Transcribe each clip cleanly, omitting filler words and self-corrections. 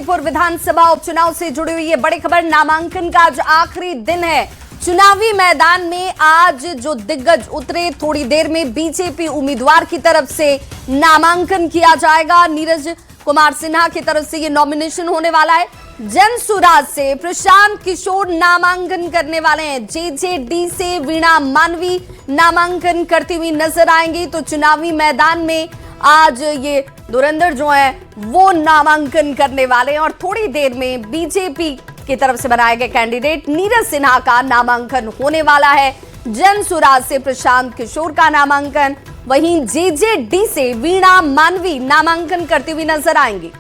बांकीपुर विधानसभा उपचुनाव से जुड़ी हुई ये बड़ी खबर। नामांकन का आज आखिरी दिन है। चुनावी मैदान में आज जो दिग्गज उतरे, थोड़ी देर में बीजेपी उम्मीदवार की तरफ से नामांकन किया जाएगा। नीरज कुमार सिन्हा की तरफ से ये नॉमिनेशन होने वाला है। जनसुराज से प्रशांत किशोर नामांकन करने वाले हैं। जेजेडी से वीणा मानवी नामांकन करती हुई नजर आएंगी। तो चुनावी मैदान में आज ये धुरंधर जो है वो नामांकन करने वाले हैं और थोड़ी देर में बीजेपी की तरफ से बनाए गए कैंडिडेट नीरज सिन्हा का नामांकन होने वाला है। जनसुराज से प्रशांत किशोर का नामांकन, वहीं जेजेडी से वीणा मानवी नामांकन करती हुई नजर आएंगी।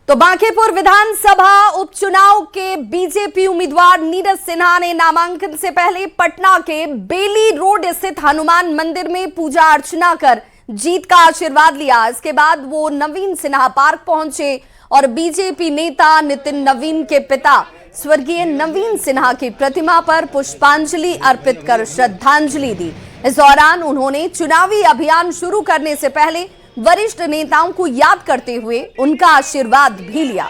तो बांकीपुर विधानसभा उपचुनाव के बीजेपी उम्मीदवार नीरज सिन्हा ने नामांकन से पहले पटना के बेली रोड स्थित हनुमान मंदिर में पूजा अर्चना कर जीत का आशीर्वाद लिया। इसके बाद वो नवीन सिन्हा पार्क पहुंचे और बीजेपी नेता नितिन नवीन के पिता स्वर्गीय नवीन सिन्हा की प्रतिमा पर पुष्पांजलि अर्पित कर श्रद्धांजलि दी। इस दौरान उन्होंने चुनावी अभियान शुरू करने से पहले वरिष्ठ नेताओं को याद करते हुए उनका आशीर्वाद भी लिया।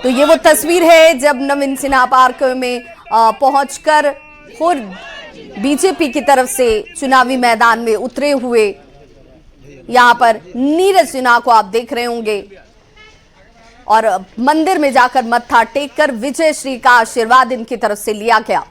तो ये वो तस्वीर है जब नवीन सिन्हा पार्क में पहुंचकर खुद बीजेपी की तरफ से चुनावी मैदान में उतरे हुए यहां पर नीरज सिन्हा को आप देख रहे होंगे और मंदिर में जाकर मत्था टेककर विजय श्री का आशीर्वाद इनकी तरफ से लिया गया।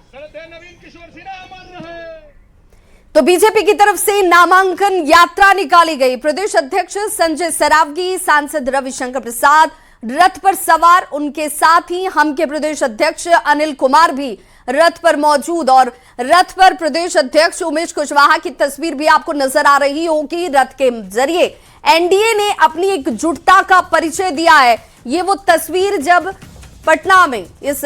तो बीजेपी की तरफ से नामांकन यात्रा निकाली गई। प्रदेश अध्यक्ष संजय सरावगी, सांसद रविशंकर प्रसाद रथ पर सवार, उनके साथ ही हम के प्रदेश अध्यक्ष अनिल कुमार भी रथ पर मौजूद और रथ पर प्रदेश अध्यक्ष उमेश कुशवाहा की तस्वीर भी आपको नजर आ रही होगी। रथ के जरिए एनडीए ने अपनी एकजुटता का परिचय दिया है। ये वो तस्वीर जब पटना में इस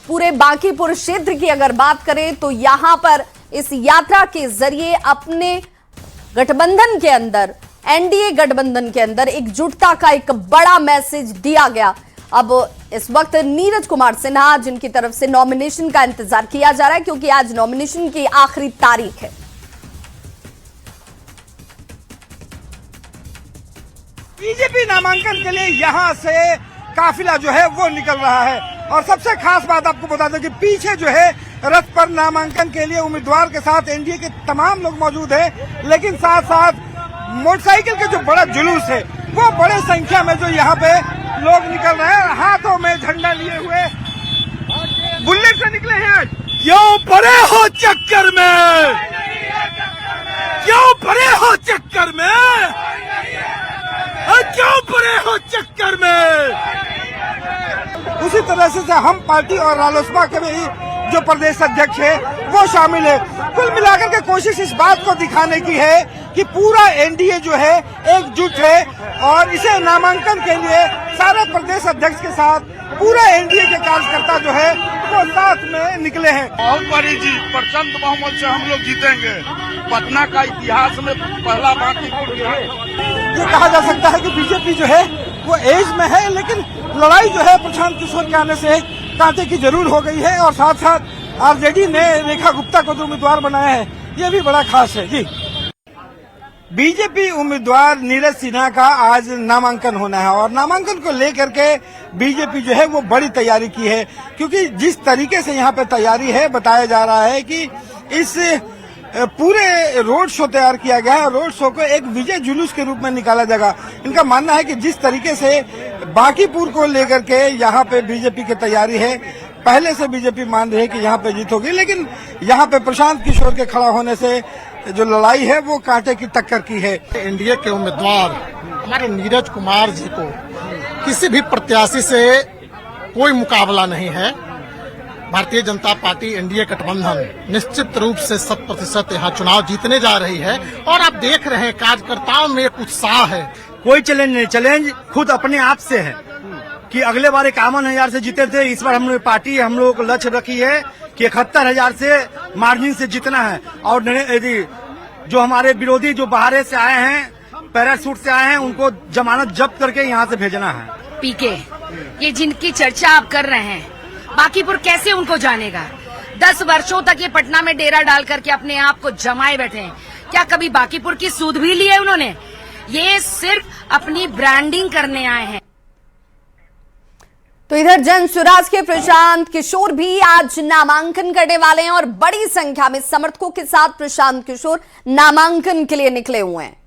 पूरे बांकीपुर क्षेत्र की अगर बात करें तो यहां पर इस यात्रा के जरिए अपने गठबंधन के अंदर, एनडीए गठबंधन के अंदर एकजुटता का एक बड़ा मैसेज दिया गया। अब इस वक्त नीरज कुमार सिन्हा जिनकी तरफ से नॉमिनेशन का इंतजार किया जा रहा है क्योंकि आज नॉमिनेशन की आखिरी तारीख है। बीजेपी नामांकन के लिए यहां से काफिला जो है वो निकल रहा है और सबसे खास बात आपको बता दें कि पीछे जो है रथ पर नामांकन के लिए उम्मीदवार के साथ एनडीए के तमाम लोग मौजूद हैं, लेकिन साथ साथ मोटरसाइकिल के जो बड़ा जुलूस है वो बड़े संख्या में जो यहाँ पे लोग निकल रहे हैं, हाथों में झंडा लिए हुए बुलेट से निकले हैं। आज क्यों पड़े हो चक्कर में, क्यों पड़े हो चक्कर में, क्यों पड़े हो चक्कर में। उसी तरह से हम पार्टी और रालोसपा के भी जो प्रदेश अध्यक्ष है वो शामिल है। कुल मिलाकर के कोशिश इस बात को दिखाने की है कि पूरा एनडीए जो है एकजुट है और इसे नामांकन के लिए सारे प्रदेश अध्यक्ष के साथ पूरा एनडीए के कार्यकर्ता जो है वो साथ में निकले हैं। बहुत बड़ी जीत, प्रचंड बहुमत से हम लोग जीतेंगे। पटना का इतिहास में पहला बांकीपुर जो है, ये कहा जा सकता है कि बीजेपी जो है वो एज में है, लेकिन लड़ाई जो है प्रशांत किशोर के आने से कांटे की जरूर हो गई है और साथ साथ आरजेडी ने रेखा गुप्ता को जो उम्मीदवार बनाया है ये भी बड़ा खास है। जी, बीजेपी उम्मीदवार नीरज सिन्हा का आज नामांकन होना है और नामांकन को लेकर के बीजेपी जो है वो बड़ी तैयारी की है, क्योंकि जिस तरीके से यहाँ पे तैयारी है बताया जा रहा है कि इस पूरे रोड शो तैयार किया गया है और रोड शो को एक विजय जुलूस के रूप में निकाला जाएगा। इनका मानना है कि जिस तरीके से बांकीपुर को लेकर के यहाँ पे बीजेपी की तैयारी है, पहले से बीजेपी मान रही है कि यहाँ पे जीत होगी, लेकिन यहाँ पे प्रशांत किशोर के खड़ा होने से जो लड़ाई है वो कांटे की टक्कर की है। एनडीए के उम्मीदवार हमारे नीरज कुमार जी को किसी भी प्रत्याशी से कोई मुकाबला नहीं है। भारतीय जनता पार्टी एनडीए गठबंधन निश्चित रूप से 100% यहाँ चुनाव जीतने जा रही है और आप देख रहे हैं कार्यकर्ताओं में एक उत्साह है। कोई चैलेंज नहीं, चैलेंज खुद अपने आप से है कि अगले बार 51,000 से जीते थे, इस बार हम लोग पार्टी हम लोग को लक्ष्य रखी है कि 71,000 से मार्जिन से जीतना है। और जो हमारे विरोधी जो बाहर से आए हैं, पैराशूट से आए हैं, उनको जमानत जब्त करके यहाँ से भेजना है। पीके, ये जिनकी चर्चा आप कर रहे हैं, बांकीपुर कैसे उनको जानेगा? 10 वर्षों तक ये पटना में डेरा डाल करके अपने आप को जमाए बैठे हैं। क्या कभी बांकीपुर की सूद भी ली है उन्होंने? ये सिर्फ अपनी ब्रांडिंग करने आए हैं। तो इधर जन स्वराज के प्रशांत किशोर भी आज नामांकन करने वाले हैं और बड़ी संख्या में समर्थकों के साथ प्रशांत किशोर नामांकन के लिए निकले हुए हैं।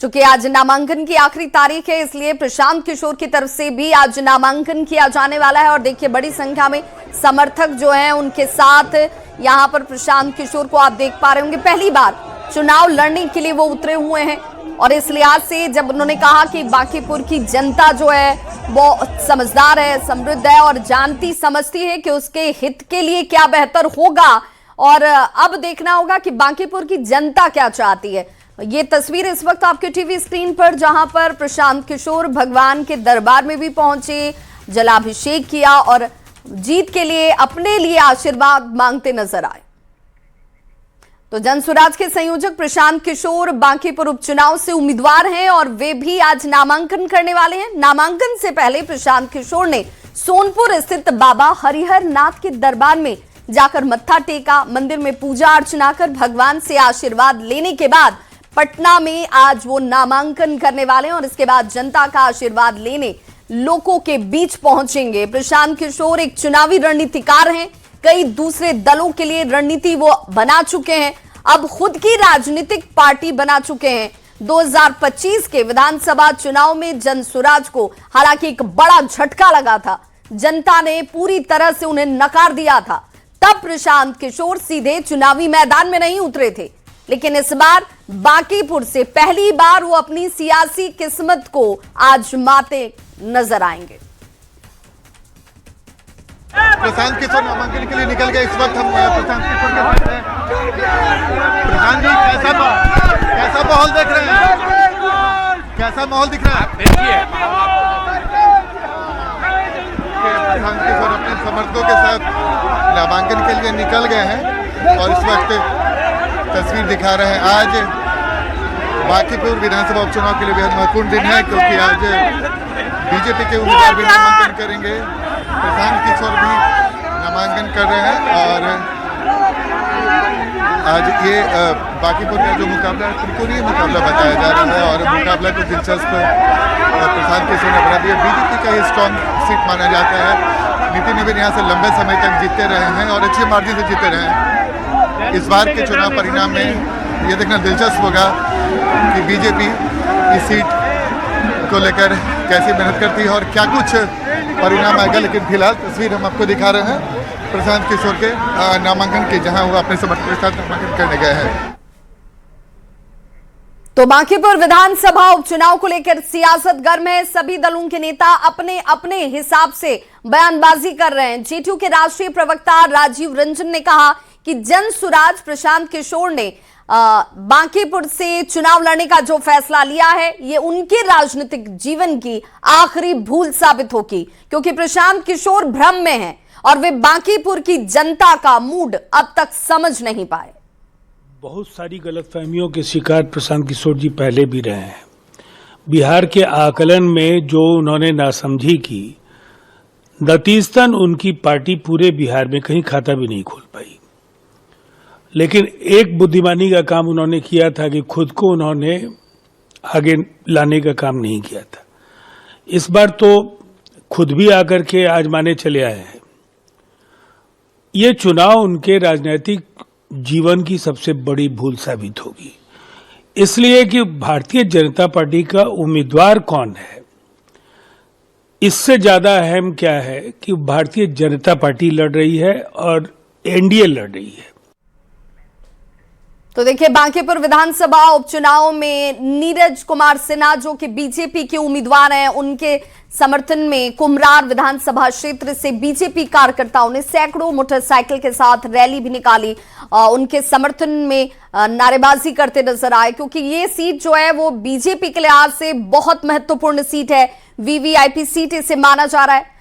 चूंकि आज नामांकन की आखिरी तारीख है, इसलिए प्रशांत किशोर की तरफ से भी आज नामांकन किया जाने वाला है। और देखिए बड़ी संख्या में समर्थक जो हैं उनके साथ यहां पर प्रशांत किशोर को आप देख पा रहे होंगे। पहली बार चुनाव लड़ने के लिए वो उतरे हुए हैं और इस लिहाज से जब उन्होंने कहा कि बांकीपुर की जनता जो है वो समझदार है, समृद्ध है और जानती समझती है कि उसके हित के लिए क्या बेहतर होगा, और अब देखना होगा कि बांकीपुर की जनता क्या चाहती है। ये तस्वीर इस वक्त आपके टीवी स्क्रीन पर, जहां पर प्रशांत किशोर भगवान के दरबार में भी पहुंचे, जलाभिषेक किया और जीत के लिए अपने लिए आशीर्वाद मांगते नजर आए। तो जन स्वराज के संयोजक प्रशांत किशोर बांकीपुर उपचुनाव से उम्मीदवार हैं और वे भी आज नामांकन करने वाले हैं। नामांकन से पहले प्रशांत किशोर ने सोनपुर स्थित बाबा हरिहर नाथ के दरबार में जाकर मत्था टेका, मंदिर में पूजा अर्चना कर भगवान से आशीर्वाद लेने के बाद पटना में आज वो नामांकन करने वाले हैं और इसके बाद जनता का आशीर्वाद लेने लोगों के बीच पहुंचेंगे। प्रशांत किशोर एक चुनावी रणनीतिकार हैं, कई दूसरे दलों के लिए रणनीति वो बना चुके हैं, अब खुद की राजनीतिक पार्टी बना चुके हैं। 2025 के विधानसभा चुनाव में जन स्वराज को हालांकि एक बड़ा झटका लगा था, जनता ने पूरी तरह से उन्हें नकार दिया था। तब प्रशांत किशोर सीधे चुनावी मैदान में नहीं उतरे थे, लेकिन इस बार बांकीपुर से पहली बार वो अपनी सियासी किस्मत को आजमाते नजर आएंगे। प्रशांत किशोर नामांकन के लिए निकल गए। इस वक्त हम प्रशांत किशोर के साथ हैं। प्रशांत जी, कैसा माहौल देख रहे हैं? कैसा माहौल दिख रहा है? देखिए, प्रशांत किशोर अपने समर्थकों के साथ नामांकन के लिए निकल गए हैं और इस वक्त तस्वीर दिखा रहे हैं। आज बांकीपुर विधानसभा उपचुनाव के लिए बेहद महत्वपूर्ण दिन है, क्योंकि आज बीजेपी के उम्मीदवार भी नामांकन करेंगे, प्रशांत किशोर भी नामांकन कर रहे हैं और आज ये बांकीपुर का जो मुकाबला है त्रिकोणीय मुकाबला बताया जा रहा है और मुकाबला को दिलचस्प प्रशांत किशोर ने बना दिया। बीजेपी का ये स्ट्रॉन्ग सीट माना जाता है। नीति निवेद यहाँ से लंबे समय तक जीतते रहे हैं और अच्छे मार्जिन से जीते रहे हैं। इस बार के चुनाव परिणाम में ये देखना दिलचस्प होगा कि बीजेपी इस सीट को लेकर कैसी मेहनत करती है और क्या कुछ परिणाम आएगा। लेकिन फिलहाल तस्वीर हम आपको दिखा रहे हैं प्रशांत किशोर के नामांकन के, जहां वो अपने समर्थकों के साथ नामांकन करने गए हैं। तो बांकीपुर विधानसभा उपचुनाव को लेकर सियासत गर्म है। सभी दलों के नेता अपने अपने हिसाब से बयानबाजी कर रहे हैं। जेडीयू के राष्ट्रीय प्रवक्ता राजीव रंजन ने कहा कि जन स्वराज प्रशांत किशोर ने बांकीपुर से चुनाव लड़ने का जो फैसला लिया है, ये उनके राजनीतिक जीवन की आखिरी भूल साबित होगी, क्योंकि प्रशांत किशोर भ्रम में हैं और वे बांकीपुर की जनता का मूड अब तक समझ नहीं पाए। बहुत सारी गलतफहमियों के शिकार प्रशांत किशोर जी पहले भी रहे हैं। बिहार के आकलन में जो उन्होंने नासमझी की, नतीजतन उनकी पार्टी पूरे बिहार में कहीं खाता भी नहीं खोल पाई। लेकिन एक बुद्धिमानी का काम उन्होंने किया था कि खुद को उन्होंने आगे लाने का काम नहीं किया था। इस बार तो खुद भी आकर के आजमाने चले आए हैं। ये चुनाव उनके राजनीतिक जीवन की सबसे बड़ी भूल साबित होगी, इसलिए कि भारतीय जनता पार्टी का उम्मीदवार कौन है, इससे ज्यादा अहम क्या है कि भारतीय जनता पार्टी लड़ रही है और एनडीए लड़ रही है। तो देखिए, बांकीपुर विधानसभा उपचुनाव में नीरज कुमार सिन्हा जो कि बीजेपी के उम्मीदवार हैं, उनके समर्थन में कुम्हरार विधानसभा क्षेत्र से बीजेपी कार्यकर्ताओं ने सैकड़ों मोटरसाइकिल के साथ रैली भी निकाली, उनके समर्थन में नारेबाजी करते नजर आए, क्योंकि ये सीट जो है वो बीजेपी के लिहाज से बहुत महत्वपूर्ण सीट है, वीवीआईपी सीट इसे माना जा रहा है।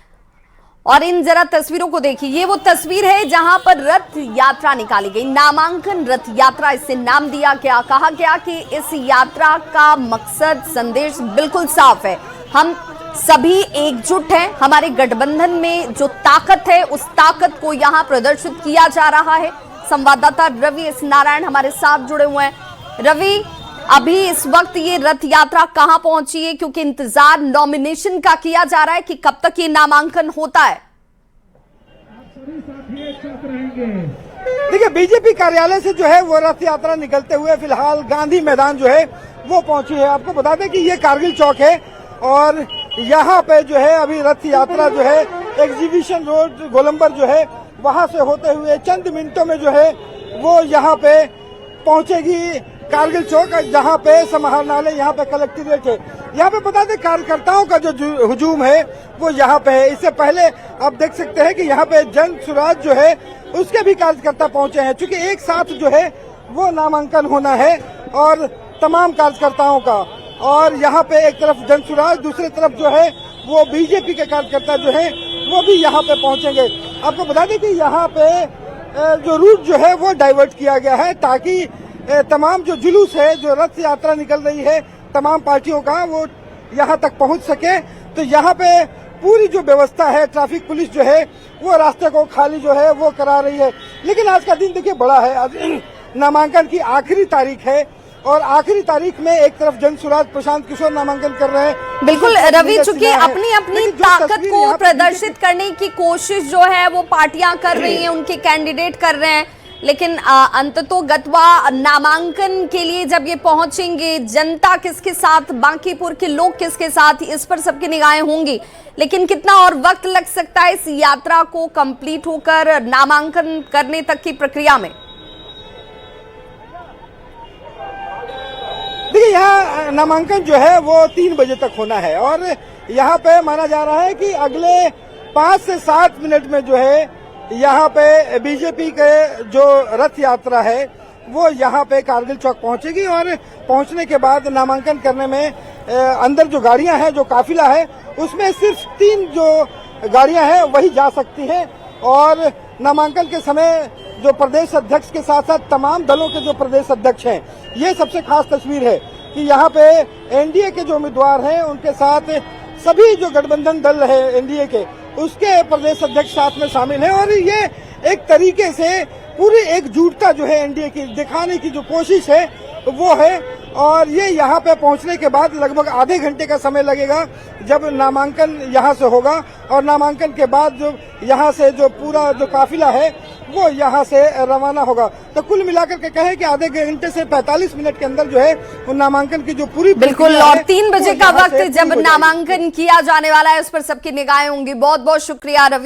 और इन जरा तस्वीरों को देखिए, ये वो तस्वीर है जहां पर रथ यात्रा निकाली गई, नामांकन रथ यात्रा इसे नाम दिया गया। कहा गया कि इस यात्रा का मकसद, संदेश बिल्कुल साफ है, हम सभी एकजुट हैं। हमारे गठबंधन में जो ताकत है उस ताकत को यहां प्रदर्शित किया जा रहा है। संवाददाता रवि एस नारायण हमारे साथ जुड़े हुए हैं। रवि, अभी इस वक्त ये रथ यात्रा कहां पहुंची है, क्योंकि इंतजार नॉमिनेशन का किया जा रहा है कि कब तक ये नामांकन होता है? देखिए, बीजेपी कार्यालय से जो है वो रथ यात्रा निकलते हुए फिलहाल गांधी मैदान जो है वो पहुंची है। आपको बता दें कि ये कारगिल चौक है और यहाँ पे जो है अभी रथ यात्रा जो है एग्जीबिशन रोड गोलंबर जो है वहां से होते हुए चंद मिनटों में जो है वो यहाँ पे पहुंचेगी कारगिल चौक, जहाँ पे समाहरणालय, यहाँ पे कलेक्ट्रेट है। यहाँ पे बता दें कार्यकर्ताओं का जो हुजूम है वो यहाँ पे है। इससे पहले आप देख सकते हैं कि यहाँ पे जन सुराज जो है उसके भी कार्यकर्ता पहुंचे हैं, क्योंकि एक साथ जो है वो नामांकन होना है और तमाम कार्यकर्ताओं का। और यहाँ पे एक तरफ जन सुराज, दूसरी तरफ जो है वो बीजेपी के कार्यकर्ता जो है वो भी यहाँ पे पहुंचेंगे। आपको बता दें कि यहाँ पे जो रूट जो है वो डाइवर्ट किया गया है ताकि तमाम जो जुलूस है, जो रथ यात्रा निकल रही है तमाम पार्टियों का, वो यहाँ तक पहुँच सके। तो यहाँ पे पूरी जो व्यवस्था है, ट्रैफिक पुलिस जो है वो रास्ते को खाली जो है वो करा रही है। लेकिन आज का दिन देखिए बड़ा है, आज नामांकन की आखिरी तारीख है और आखिरी तारीख में एक तरफ जन सुराज प्रशांत किशोर नामांकन कर रहे हैं। बिल्कुल रवि, चूंकि अपनी अपनी ताकत को प्रदर्शित करने की कोशिश जो है वो पार्टियां कर रही हैं, उनके कैंडिडेट कर रहे हैं, लेकिन अंततोगत्वा नामांकन के लिए जब ये पहुंचेंगे, जनता किसके साथ, बांकीपुर के लोग किसके साथ, इस पर सबकी निगाहें होंगी। लेकिन कितना और वक्त लग सकता है इस यात्रा को कंप्लीट होकर नामांकन करने तक की प्रक्रिया में? देखिए, यहाँ नामांकन जो है वो 3 बजे तक होना है और यहाँ पे माना जा रहा है कि अगले 5 से 7 मिनट में जो है यहाँ पे बीजेपी के जो रथ यात्रा है वो यहाँ पे कारगिल चौक पहुंचेगी और पहुंचने के बाद नामांकन करने में अंदर जो गाड़ियां हैं, जो काफिला है, उसमें सिर्फ 3 जो गाड़ियां हैं वही जा सकती हैं। और नामांकन के समय जो प्रदेश अध्यक्ष के साथ साथ तमाम दलों के जो प्रदेश अध्यक्ष हैं, ये सबसे खास तस्वीर है कि यहाँ पे एनडीए के जो उम्मीदवार हैं उनके साथ सभी जो गठबंधन दल है एनडीए के, उसके प्रदेश अध्यक्ष साथ में शामिल हैं। और ये एक तरीके से पूरी एकजुटता जो है एनडीए की दिखाने की जो कोशिश है वो है। और ये यहाँ पे पहुंचने के बाद लगभग आधे घंटे का समय लगेगा जब नामांकन यहाँ से होगा और नामांकन के बाद जो यहाँ से जो पूरा जो काफिला है वो यहाँ से रवाना होगा। तो कुल मिलाकर के कहें कि आधे घंटे से 45 मिनट के अंदर जो है वो नामांकन की जो पूरी बिल्कुल, और 3 बजे का वक्त जब नामांकन किया जाने वाला है उस पर सबकी निगाहें होंगी। बहुत बहुत शुक्रिया रवि।